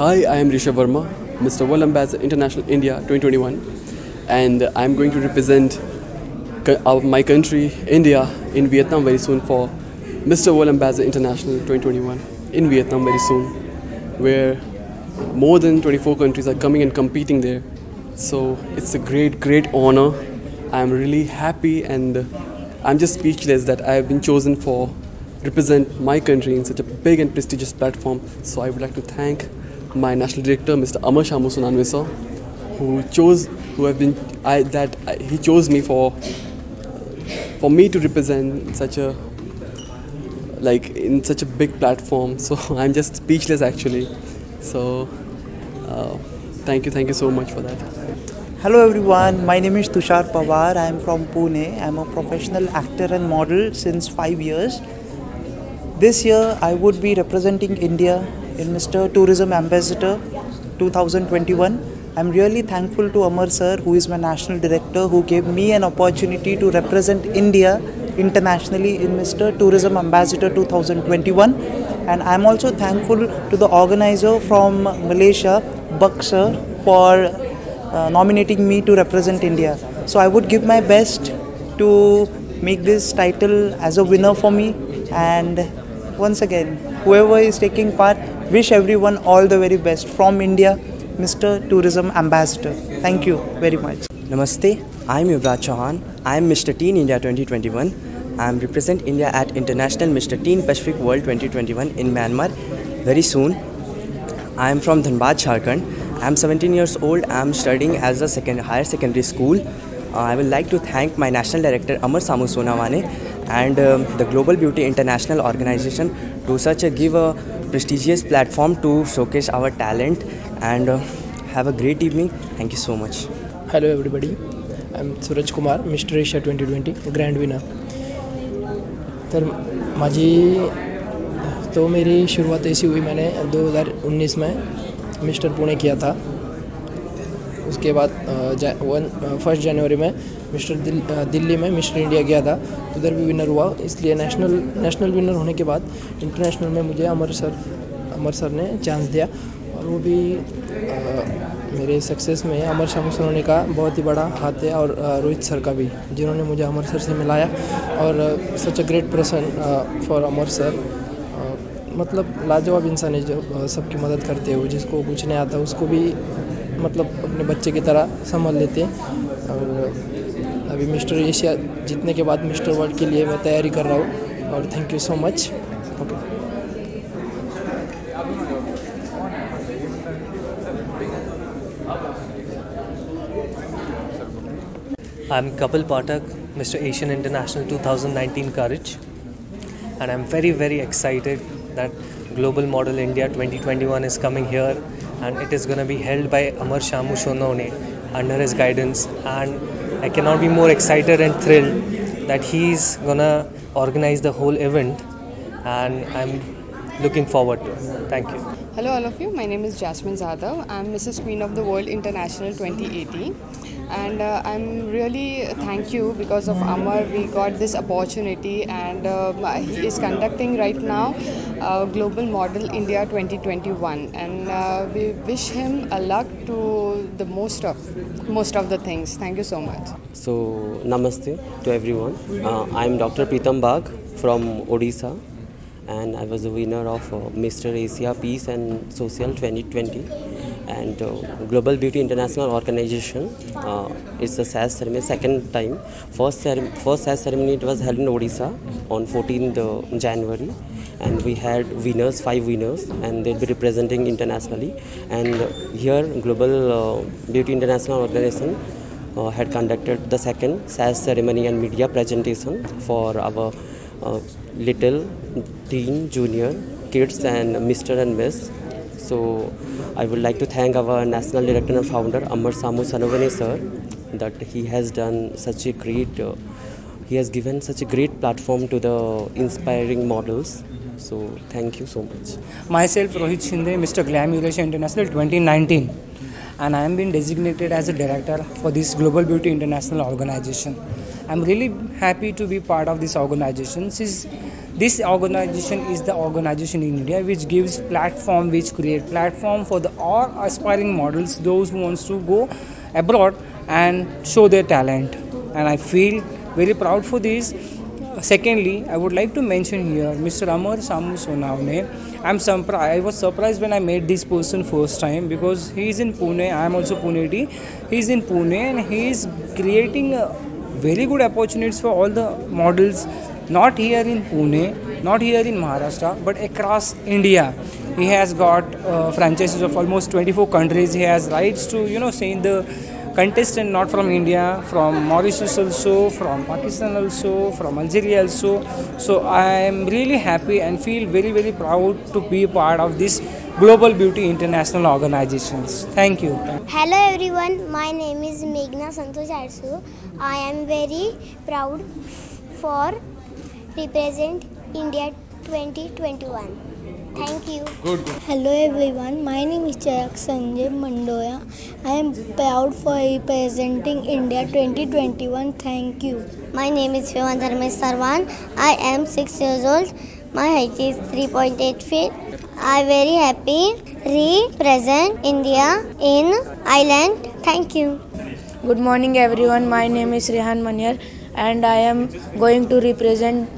Hi, I am Rishabh Verma, Mr. World Ambassador International India 2021, and I'm going to represent my country, India, in Vietnam very soon for Mr. World Ambassador International 2021 in Vietnam very soon, where more than 24 countries are coming and competing there. So it's a great honor. I'm really happy and I'm just speechless that I have been chosen for represent my country in such a big and prestigious platform. So I would like to thank my national director, Mr. Amar Shamu Sonanve sir, he chose me for me to represent such a in such a big platform. So I'm just speechless actually. So thank you so much for that. Hello everyone, my name is Tushar Pawar. I am from Pune. I am a professional actor and model since 5 years. This year I would be representing India in Mr. Tourism Ambassador 2021. I am really thankful to Amar sir, who is my national director, who gave me an opportunity to represent India internationally in Mr. Tourism Ambassador 2021. And I am also thankful to the organizer from Malaysia, Buck sir, for nominating me to represent India. So I would give my best to make this title as a winner for me. And once again, whoever is taking part, wish everyone all the very best from India, Mr. Tourism Ambassador. Thank you very much. Namaste, I am Yuvraj Chauhan. I am Mr. Teen India 2021. I am represent India at International Mr. Teen Pacific World 2021 in Myanmar very soon. I am from Dhanbad, Jharkhand. I am 17 years old. I am studying as a higher secondary school. I would like to thank my national director Amar Shamu Sonanve and the Global Beauty International Organization to give a prestigious platform to showcase our talent and have a great evening. Thank you so much. Hello everybody, I am Suraj Kumar, Mr. Asia 2020 Grand Winner. तर मेरी शुरुआत ऐसी हुई, मैंने 2019 में mister Pune किया था. उसके बाद 1 जनवरी में मिस्टर दिल्ली में मिस्टर इंडिया गया था, उधर भी विनर हुआ. इसलिए नेशनल विनर होने के बाद इंटरनेशनल में मुझे अमर सर ने चांस दिया. और वो भी मेरे सक्सेस में अमर शामू सोनाने का बहुत ही बड़ा हाथ है, और रोहित सर का भी, जिन्होंने मुझे अमर सर से मिलाया. और such a great person for Amar sir. मतलब लाजवाब इंसान है जो सबकी मदद करते हैं. वो जिसको कुछ नहीं आता उसको भी मतलब अपने बच्चे की तरह संभाल लेते हैं. और अभी मिस्टर एशिया जीतने के बाद मिस्टर वर्ल्ड के लिए मैं तैयारी कर रहा हूँ. और thank you so much. I'm Kapil Pathak, Mr. Asian International 2019 Courage, and I'm very excited that Global Model India 2021 is coming here, and it is going to be held by Amar Shamu Sonanve under his guidance. And I cannot be more excited and thrilled that he's going to organize the whole event, and I'm looking forward to it. Thank you. Hello all of you, my name is Jasmine Zadav. I'm Mrs. Queen of the World International 2018. And I'm really thank you, because of Amar we got this opportunity, and he is conducting right now Global Model India 2021, and we wish him a luck to the most of the things. Thank you so much. So namaste to everyone. I am Dr. Pritam Bagh from Odisha, and I was the winner of Mr. Asia Peace and Social 2020. And Global Beauty International Organization is the SAS ceremony second time. First SAS ceremony it was held in Odisha on 14th January, and we had 5 winners, and they'll be representing internationally. And here Global Beauty International Organization had conducted the second SAS ceremony and media presentation for our little teen, junior kids and Mr. and Miss. So I would like to thank our national director and founder Amar Shamu Sonanve sir, that he has done such a great, he has given such a great platform to the inspiring models. So thank you so much. Myself Rohit Shinde, Mr. Glam Eurasia International 2019, and I am being designated as a director for this Global Beauty International Organization. I am really happy to be part of this organization. this organization is the organization in India which gives platform, which create platform for the all aspiring models, those who wants to go abroad and show their talent, and I feel very proud for this. Secondly, I would like to mention here Mr. Amar Samu Sonawne. I was surprised when I met this person first time because he is in Pune. I am also Puneti. He is in Pune and he is creating very good opportunities for all the models, not here in Pune, not here in Maharashtra, but across India. He has got franchises of almost 24 countries. He has rights to, say in the contestant not from India, from Mauritius also, from Pakistan also, from Algeria also. So I am really happy and feel very, very proud to be a part of this Global Beauty International organizations. Thank you. Hello everyone, my name is Meghna Santosh Arsu. I am very proud for represent India 2021. Thank you. Good. Hello everyone, my name is Chayak Sanjay Mandoya. I am proud for representing India 2021. Thank you. My name is Shivan Dharmesh Sarwan. I am 6 years old. My height is 3.8 feet. I am very happy represent India in Ireland. Thank you. Good morning everyone, my name is Rehan Manyar and I am going to represent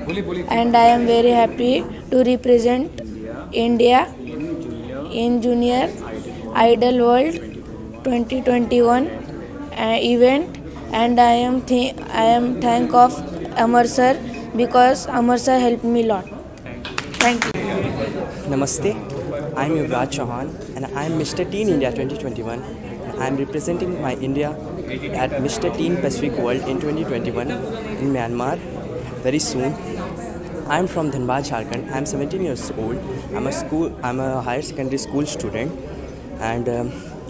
and I am very happy to represent India in Junior Idol World 2021 event, and I am thank of Amar sir because Amar sir helped me a lot. Thank you. Namaste, I am Yuvraj Chauhan and I am Mr. Teen India 2021. I am representing my India at Mr. Teen Pacific World in 2021 in Myanmar very soon. I am from Dhanbad, Jharkhand. I am 17 years old. I am a higher secondary school student, and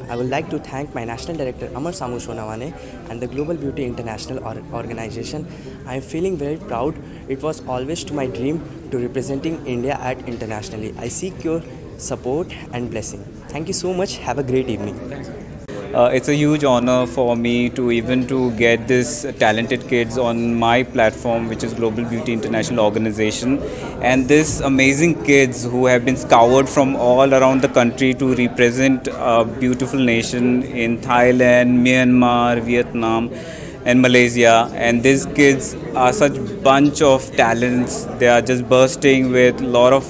I would like to thank my national director Amar Samu Sonawne and the Global Beauty International organization. I am feeling very proud. It was always to my dream to representing India at internationally. I seek your support and blessing. Thank you so much. Have a great evening. It's a huge honor for me to get this talented kids on my platform, which is Global Beauty International Organization, and this amazing kids who have been scoured from all around the country to represent a beautiful nation in Thailand, Myanmar, Vietnam and Malaysia. And these kids are such bunch of talents. They are just bursting with a lot of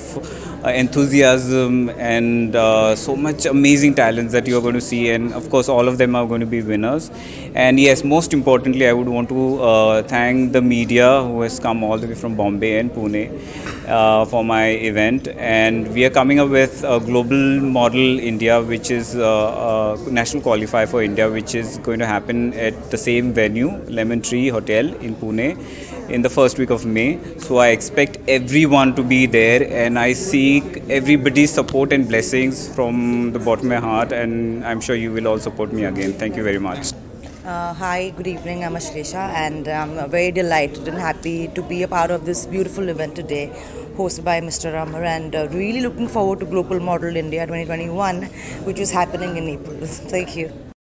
enthusiasm and so much amazing talents that you are going to see, and of course all of them are going to be winners. And yes, most importantly, I would want to thank the media who has come all the way from Bombay and Pune for my event. And we are coming up with a Global Model India, which is a national qualifier for India, which is going to happen at the same venue, Lemon Tree Hotel in Pune, in the first week of May. So I expect everyone to be there, and I seek everybody's support and blessings from the bottom of my heart, and I'm sure you will all support me again. Thank you very much. Hi, good evening. I'm Ashleisha, and I'm very delighted and happy to be a part of this beautiful event today, hosted by Mr. Amar, and really looking forward to Global Model India 2021, which is happening in April. Thank you.